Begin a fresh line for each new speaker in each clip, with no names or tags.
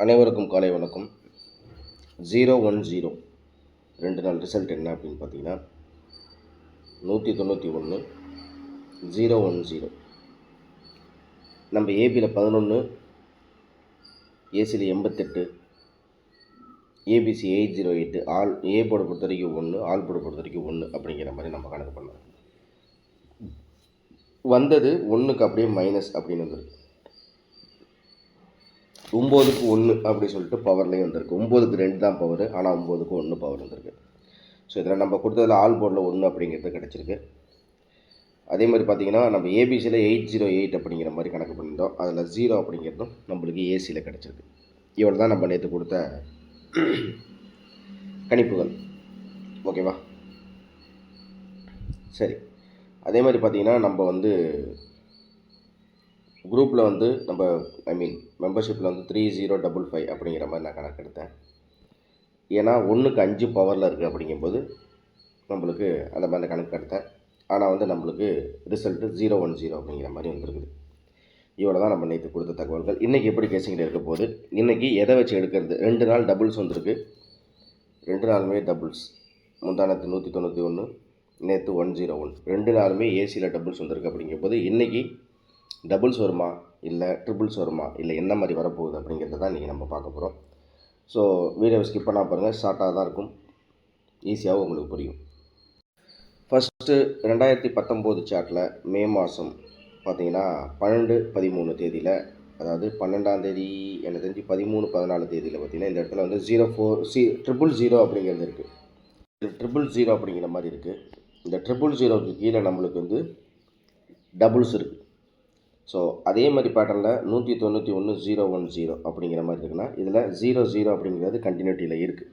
அனைவருக்கும் காலை வணக்கம். 010 2 நாள் ரிசல்ட் என்ன அப்படின்னு பார்த்தீங்கன்னா 191 010. நம்ம ஏபியில் 11, ஏசியில் 88, ஏபிசி 808, ஆல் ஏ போர்டை பொறுத்த வரைக்கும் 1, ஆல் போர்டை பொறுத்த வரைக்கும் 1 அப்படிங்கிற மாதிரி நம்ம கணக்கு பண்ணோம். வந்தது 1க்கு அப்படியே மைனஸ் அப்படின்னு வந்துருக்கு. 9க்கு 1 அப்படி சொல்லிட்டு பவர்லேயும் வந்திருக்கு. 9க்கு 2 தான் பவர், ஆனால் 9க்கு 1 பவர் வந்திருக்கு. ஸோ இதில் நம்ம கொடுத்ததில் ஆல் போர்டில் 1 அப்படிங்கிறது கிடச்சிருக்கு. அதே மாதிரி பார்த்திங்கன்னா நம்ம ஏபிசியில் 808 அப்படிங்கிற மாதிரி கணக்கு பண்ணியிருந்தோம். அதில் 0 அப்படிங்கிறதும் நம்மளுக்கு ஏசியில் கிடச்சிருக்கு. இவ்வளோ தான் நம்ம நேற்று கொடுத்த கணிப்புகள். ஓகேவா? சரி, அதே மாதிரி பார்த்திங்கன்னா நம்ம குரூப்பில் நம்ம மெம்பர்ஷிப்பில் 3055 அப்படிங்கிற மாதிரி நான் கணக்கு எடுத்தேன். ஏன்னா 1க்கு 5 பவரில் இருக்குது அப்படிங்கும்போது நம்மளுக்கு அந்த மாதிரி கணக்கு எடுத்தேன். ஆனால் நம்மளுக்கு ரிசல்ட்டு 010 அப்படிங்கிற மாதிரி வந்துருக்குது. இவ்வளோ தான் நம்ம நேற்று கொடுத்த தகவல்கள். இன்றைக்கி எப்படி கேசிங்கில் இருக்க போது, இன்றைக்கி எதை வச்சு எடுக்கிறது? 2 நாள் டபுள்ஸ் வந்திருக்கு. 2 நாளுமே டபுள்ஸ். முந்தானத்து 191, நேற்று 101. 2 நாளுமே ஏசியில் டபுள்ஸ் வந்திருக்கு. அப்படிங்கும்போது இன்றைக்கி டபுள்ஸ் வருமா, இல்லை ட்ரிபிள்ஸ் வருமா, இல்லை என்ன மாதிரி வரப்போகுது அப்படிங்கிறத தான் இன்றைக்கி நம்ம பார்க்க போகிறோம். ஸோ வீடியோவை ஸ்கிப் பண்ணால் பாருங்கள், ஷார்ட்டாக தான் இருக்கும், ஈஸியாகவும் உங்களுக்கு புரியும். ஃபஸ்ட்டு 2019 சார்ட்டில் மே மாதம் பார்த்திங்கன்னா 12-13 தேதியில், அதாவது 12ஆம் தேதி எனக்கு தெரிஞ்சு 13-14 தேதியில் பார்த்திங்கன்னா இந்த இடத்துல 040 அப்படிங்கிறது இருக்குது. 000 அப்படிங்கிற மாதிரி இருக்குது. இந்த 000க்கு கீழே நம்மளுக்கு டபுள்ஸ் இருக்குது. ஸோ அதே மாதிரி பேட்டர்னில் 191 010 அப்படிங்கிற மாதிரி இருக்குன்னா இதில் 00 அப்படிங்கிறது கண்டினியூட்டியில் இருக்குது.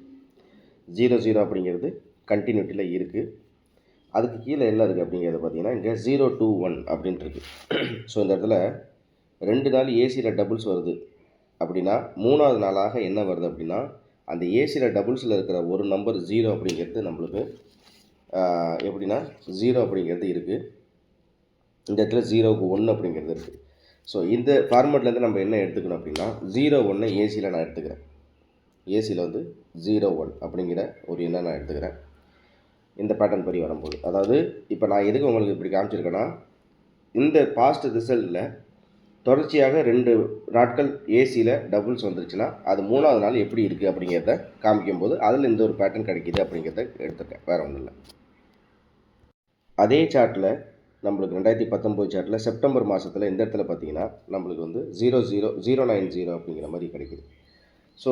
00 அப்படிங்கிறது கண்டினியூட்டியில் இருக்குது. அதுக்கு கீழே என்ன இருக்குது அப்படிங்கிறது பார்த்திங்கன்னா இங்கே 021 அப்படின்ட்டு இருக்குது. ஸோ இந்த இடத்துல 2 நாள் ஏசியில் டபுள்ஸ் வருது அப்படின்னா 3ஆவது நாளாக என்ன வருது அப்படின்னா அந்த ஏசியில் டபுள்ஸில் இருக்கிற ஒரு நம்பர் 0 அப்படிங்கிறது நம்மளுக்கு எப்படின்னா 0 அப்படிங்கிறது இருக்குது. இந்த இடத்துல 0க்கு 1 அப்படிங்கிறது இருக்குது. ஸோ இந்த ஃபார்மேட்லேருந்து நம்ம என்ன எடுத்துக்கணும் அப்படின்னா 01 ஏசியில் நான் எடுத்துக்கிறேன். ஏசியில் 01 அப்படிங்கிற ஒரு எண்ணை நான் எடுத்துக்கிறேன். இந்த பேட்டர்ன் படி வரும்போது, அதாவது இப்போ நான் எதுக்கு உங்களுக்கு இப்படி காமிச்சிருக்கேன்னா, இந்த பாஸ்ட் ரிசல்ட்டில் தொடர்ச்சியாக 2 நாட்கள் ஏசியில் டபுள்ஸ் வந்துருச்சுன்னா அது 3ஆவது நாள் எப்படி இருக்குது அப்படிங்கிறத காமிக்கும்போது அதில் இந்த ஒரு பேட்டர்ன் கிடைக்கிது அப்படிங்கிறத எடுத்துருக்கேன், வேறு ஒன்றும் இல்லை. அதே சார்ட்டில் நம்மளுக்கு 2019 சார்ட்டில் செப்டம்பர் மாதத்தில் இந்த இடத்துல பார்த்திங்கன்னா நம்மளுக்கு 090 அப்படிங்கிற மாதிரி கிடைக்குது. ஸோ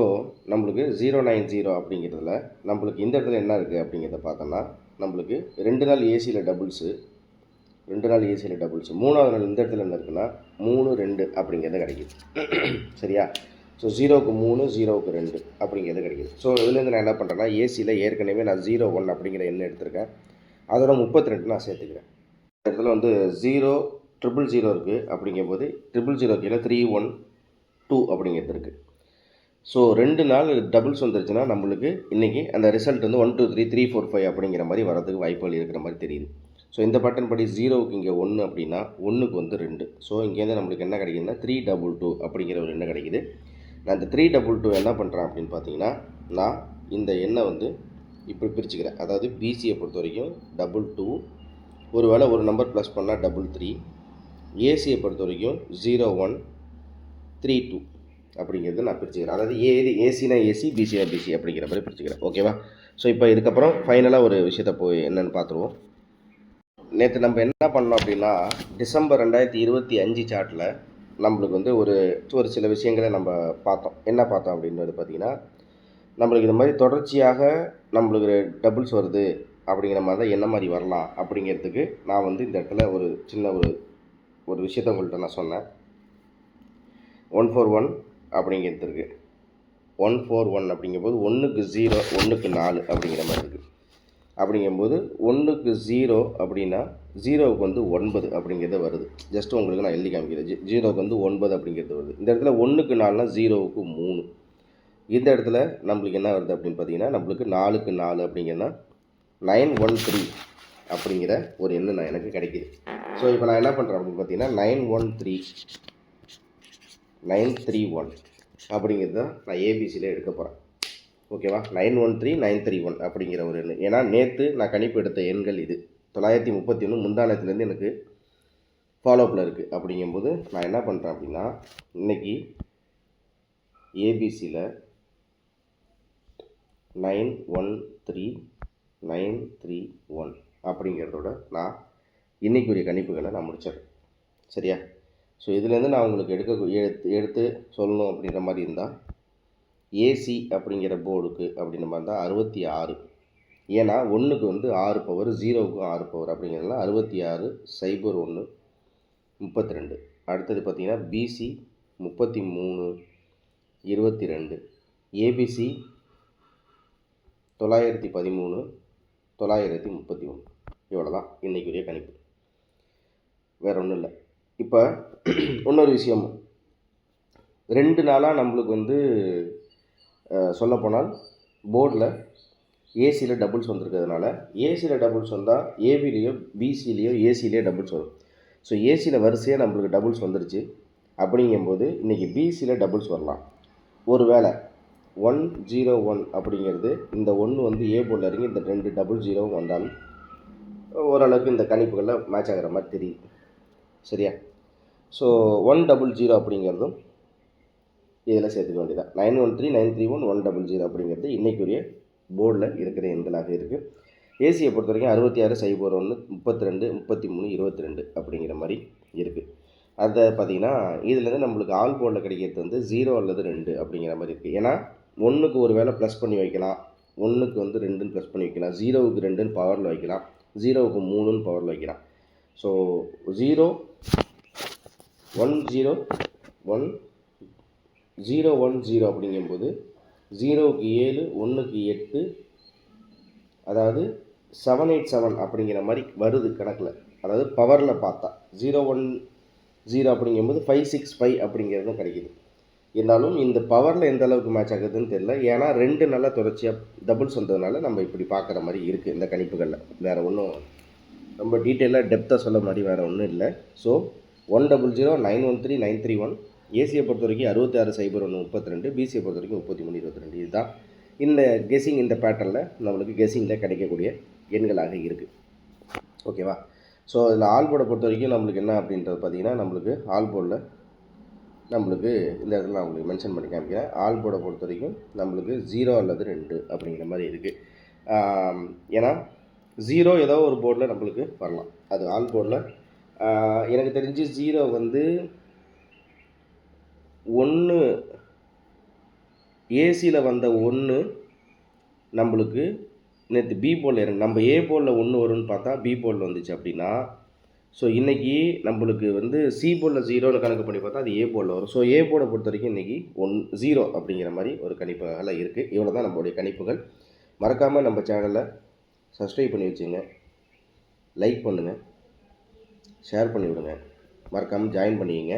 நம்மளுக்கு 090 அப்படிங்கிறதுல நம்மளுக்கு இந்த இடத்துல என்ன இருக்குது அப்படிங்கிறத பார்த்தோம்னா நம்மளுக்கு 2 நாள் ஏசியில் டபுள்ஸு, 2 நாள் ஏசியில் டபுள்ஸு, 3ஆவது நாள் இந்த இடத்துல என்ன இருக்குன்னா 3-2 அப்படிங்கிறது கிடைக்கிது. சரியா? ஸோ 0க்கு 3 0க்கு 2 அப்படிங்கிறது கிடைக்கிது. ஸோ இதுலேருந்து நான் என்ன பண்ணுறேன்னா ஏசியில் ஏற்கனவே நான் 01 அப்படிங்கிற எண்ணை எடுத்திருக்கேன். அதோட 32 நான் சேர்த்துக்கிறேன். இந்த இடத்துல 000 இருக்குது. அப்படிங்கும்போது 000 கீழே 312 அப்படிங்கிறது இருக்குது. ஸோ 2 நாள் டபுள்ஸ் வந்துருச்சுன்னா நம்மளுக்கு இன்றைக்கி அந்த ரிசல்ட் 1 2 3 3 4 5 அப்படிங்கிற மாதிரி வரதுக்கு வாய்ப்புகள் இருக்கிற மாதிரி தெரியுது. ஸோ இந்த பேட்டர்ன் படி 0க்கு இங்கே 1 அப்படின்னா 1க்கு 2. ஸோ இங்கேருந்து நம்மளுக்கு என்ன கிடைக்குதுன்னா 322 அப்படிங்கிற ஒரு எண்ணெய் கிடைக்குது. நான் இந்த 322 என்ன பண்ணுறேன் அப்படின்னு பார்த்தீங்கன்னா நான் இந்த எண்ணெய் இப்படி பிரிச்சுக்கிறேன். அதாவது பிசியை பொறுத்த வரைக்கும் 22, ஒரு வேளை ஒரு நம்பர் ப்ளஸ் பண்ணால் 33, ஏசியை பொறுத்த வரைக்கும் 0132 அப்படிங்கிறது நான் பிரிச்சுக்கிறேன். அதாவது ஏசினா ஏசி, பிசினா பிசி அப்படிங்கிற மாதிரி பிரிச்சுக்கிறேன். ஓகேவா? ஸோ இப்போ இதுக்கப்புறம் ஃபைனலாக ஒரு விஷயத்தை போய் என்னென்னு பார்த்துருவோம். நேற்று நம்ம என்ன பண்ணோம் அப்படின்னா டிசம்பர் 2025 சார்ட்டில் நம்மளுக்கு ஒரு சில விஷயங்களை நம்ம பார்த்தோம். என்ன பார்த்தோம் அப்படின்றது பார்த்திங்கன்னா நம்மளுக்கு இந்த மாதிரி தொடர்ச்சியாக நம்மளுக்கு டபுள்ஸ் வருது அப்படிங்கிற மாதிரி தான் என்ன மாதிரி வரலாம் அப்படிங்கிறதுக்கு நான் இந்த இடத்துல ஒரு சின்ன ஒரு விஷயத்தை உங்கள்கிட்ட நான் சொன்னேன். 141 அப்படிங்கிறது இருக்குது. 141 அப்படிங்கும்போது 1க்கு 0 1க்கு 4 அப்படிங்கிற மாதிரி இருக்குது. அப்படிங்கும்போது 1க்கு 0 அப்படின்னா 0க்கு 9 அப்படிங்கிறது வருது. ஜஸ்ட்டு உங்களுக்கு நான் எழுதி காமிக்கிறேன். 0க்கு 9 அப்படிங்கிறது வருது. இந்த இடத்துல 1க்கு 4னா 0க்கு 3. இந்த இடத்துல நம்மளுக்கு என்ன வருது அப்படின்னு பார்த்தீங்கன்னா நம்மளுக்கு 4க்கு 4 அப்படிங்கன்னா 913 அப்படிங்கிற ஒரு எண்ணு எனக்கு கிடைக்கிது. ஸோ இப்போ நான் என்ன பண்ணுறேன் அப்படின்னு பார்த்தீங்கன்னா 913 931 அப்படிங்கிறது தான் நான் ஏபிசியில் எடுக்க போகிறேன். ஓகேவா? 913931 அப்படிங்கிற ஒரு எண். ஏன்னா நேற்று நான் கணிப்பு எடுத்த எண்கள் இது 931 முந்தானத்துலேருந்து எனக்கு ஃபாலோஅப்பில் இருக்குது. அப்படிங்கும்போது நான் என்ன பண்ணுறேன் அப்படின்னா, இன்றைக்கி ஏபிசியில் 913931 அப்படிங்கிறதோட நான் இன்றைக்குரிய கணிப்புகளை நான் முடிச்சிடுறேன். சரியா? ஸோ இதுலேருந்து நான் உங்களுக்கு எடுத்து சொல்லணும் அப்படின்ற மாதிரி இருந்தால், ஏசி அப்படிங்கிற போர்டுக்கு அப்படின்ற மாதிரி இருந்தால் 66. ஏன்னா 1க்கு வந்து 6 பவர், 0க்கும் 6 பவர் அப்படிங்கிறதுனால 66 01 32. அடுத்தது பார்த்திங்கன்னா பிசி 33 22, ஏபிசி 913 931. இவ்வளோ தான் இன்றைக்குரிய கணிப்பு, வேறு ஒன்றும் இல்லை. இப்போ இன்னொரு விஷயம், 2 நாளாக நம்மளுக்கு வந்து சொல்லப்போனால் போர்டில் ஏசியில் டபுள்ஸ் வந்திருக்கிறதுனால, ஏசியில் டபுள்ஸ் வந்தால் ஏபிலேயோ பிசிலேயோ ஏசிலேயோ டபுள்ஸ் வரும். ஸோ ஏசியில் வரிசையாக நம்மளுக்கு டபுள்ஸ் வந்துருச்சு. அப்படிங்கும்போது இன்றைக்கி பிசியில் டபுள்ஸ் வரலாம். ஒரு வேளை 101 அப்படிங்கிறது இந்த 1 வந்து ஏ போர்டில் இறங்கி இந்த 2 00 வந்தாலும் ஓரளவுக்கு இந்த கணிப்புகளில் மேட்ச் ஆகிற மாதிரி தெரியுது. சரியா? ஸோ 100 அப்படிங்கிறதும் இதில் சேர்த்துக்க வேண்டியதான். 913931 100 அப்படிங்கிறது இன்றைக்குரிய போர்டில் இருக்கிற எண்களாக இருக்குது. ஏசியை பொறுத்த வரைக்கும் 66 01 32 33 22 அப்படிங்கிற மாதிரி இருக்குது. அதை பார்த்திங்கன்னா இதுலேருந்து நம்மளுக்கு ஆல் போர்டில் கிடைக்கிறது வந்து 0 அல்லது 2 அப்படிங்கிற மாதிரி இருக்குது. ஏன்னா 1க்கு ஒரு வேளை ப்ளஸ் பண்ணி வைக்கலாம், 1க்கு வந்து 2ன்னு ப்ளஸ் பண்ணி வைக்கலாம், 0க்கு 2ன்னு பவரில் வைக்கலாம், 0க்கு 3ன்னு பவரில் வைக்கலாம். ஸோ 0 1 0 1 0 1 0 அப்படிங்கும்போது 0க்கு 7 1க்கு 8, அதாவது 787 அப்படிங்கிற மாதிரி வருது கணக்கில். அதாவது பவரில் பார்த்தா 0 1 0 அப்படிங்கும்போது 565 அப்படிங்கிறதும் கிடைக்கிது. இருந்தாலும் இந்த பவரில் எந்த அளவுக்கு மேட்ச் ஆகுதுன்னு தெரியல. ஏன்னா 2 நல்லா தொடர்ச்சியாக டபுள்ஸ் வந்ததுனால நம்ம இப்படி பார்க்குற மாதிரி இருக்குது இந்த கணிப்புகளில். வேறு ஒன்றும் ரொம்ப டீட்டெயிலாக டெப்த்தாக சொல்ல மாதிரி வேறு ஒன்றும் இல்லை. ஸோ 100 913931, ஏசியை பொறுத்த வரைக்கும் 66 01 32, பிசியை பொறுத்த வரைக்கும் 33 22. இதுதான் இந்த கெஸ்ஸிங், இந்த பேட்டர்னில் நம்மளுக்கு கெஸ்ஸிங்கில் கிடைக்கக்கூடிய எண்களாக இருக்குது. ஓகேவா? ஸோ இதில் ஆல் போர்டை பொறுத்த வரைக்கும் நம்மளுக்கு என்ன அப்படின்றது பார்த்திங்கன்னா, நம்மளுக்கு ஆல் போர்டில் நம்மளுக்கு இந்த இடத்துல நான் உங்களுக்கு மென்ஷன் பண்ணி காமிக்கிறேன். ஆல் போர்டை பொறுத்த வரைக்கும் நம்மளுக்கு 0 அல்லது 2 அப்படிங்கிற மாதிரி இருக்குது. ஏன்னா 0 ஏதோ ஒரு போர்டில் நம்மளுக்கு வரலாம். அது ஆல் போர்டில் எனக்கு தெரிஞ்சு 0 வந்து 1 ஏசியில் வந்த 1 நம்மளுக்கு நேற்று பி போர்டில் இறங்கு, நம்ம ஏ போர்டில் 1 வரும்னு பார்த்தா பி போர்டில் வந்துச்சு அப்படின்னா, ஸோ இன்றைக்கி நம்மளுக்கு வந்து சி போர்டில் 0ன்னு கணக்கு பண்ணி பார்த்தா அது ஏ போர்டில் வரும். ஸோ ஏ போர்டை பொறுத்த வரைக்கும் இன்றைக்கி 0 அப்படிங்கிற மாதிரி ஒரு கணிப்புகள் இருக்குது. இவ்வளோ தான் நம்மளுடைய கணிப்புகள். மறக்காமல் நம்ம சேனலை சப்ஸ்கிரைப் பண்ணி வச்சுங்க, லைக் பண்ணுங்கள், ஷேர் பண்ணி விடுங்க, மறக்காமல் ஜாயின் பண்ணிக்கிங்க.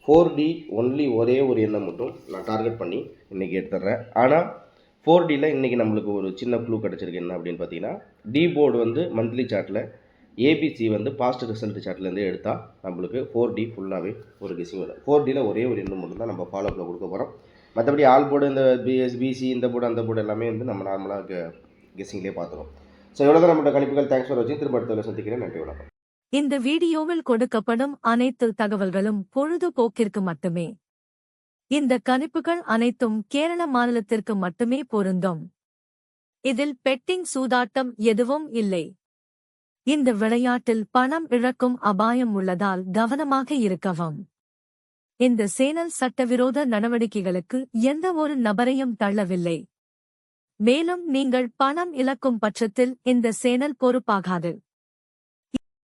4D ஒன்லி ஒரே ஒரு எண்ணை மட்டும் நான் டார்கெட் பண்ணி இன்றைக்கி எடுத்துடுறேன். ஆனால் 4Dயில் இன்றைக்கி நம்மளுக்கு ஒரு சின்ன க்ளூ கிடச்சிருக்கு. என்ன அப்படின்னு பார்த்தீங்கன்னா, டி போர்டு வந்து மந்த்லி சார்ட்டில், ஏபிசி வந்து பாஸ்ட் ரிசல்ட் சார்ட்லேருந்து எடுத்தால் நம்மளுக்கு 4D ஃபுல்லாகவே ஒரு கெஸ்ஸிங் வரும். 4Dயில் ஒரே ஒரு எண்ணம் மட்டும் தான் நம்ம ஃபாலோஅப்பில் கொடுக்க போகிறோம். மற்றபடி ஆல் போர்டு, இந்த பிசி, இந்த போர்டு அந்த போர்டு எல்லாமே வந்து நம்ம நார்மலாக கெஸ்ஸிங்லேயே பார்த்துருவோம். ஸோ எவ்வளோ தான் நம்மளோட கணிப்புகள். தேங்க்ஸ் ஃபார் வாட்சிங். திரும்ப அடுத்த சந்திக்கிறேன். நன்றி, வணக்கம்.
இந்த வீடியோவில் கொடுக்கப்படும் அனைத்து தகவல்களும் பொழுதுபோக்கிற்கு மட்டுமே. இந்த கணிப்புகள் அனைத்தும் கேரள மாநிலத்திற்கு மட்டுமே பொருந்தும். இதில் பெட்டிங் சூதாட்டம் எதுவும் இல்லை. இந்த விளையாட்டில் பணம் இழக்கும் அபாயம் உள்ளதால் கவனமாக இருக்கவும். இந்த சேனல் சட்டவிரோத நடவடிக்கைகளுக்கு எந்த ஒரு நபரையும் தள்ளவில்லை. மேலும் நீங்கள் பணம் இழக்கும் பட்சத்தில் இந்த சேனல் பொறுப்பாகாது.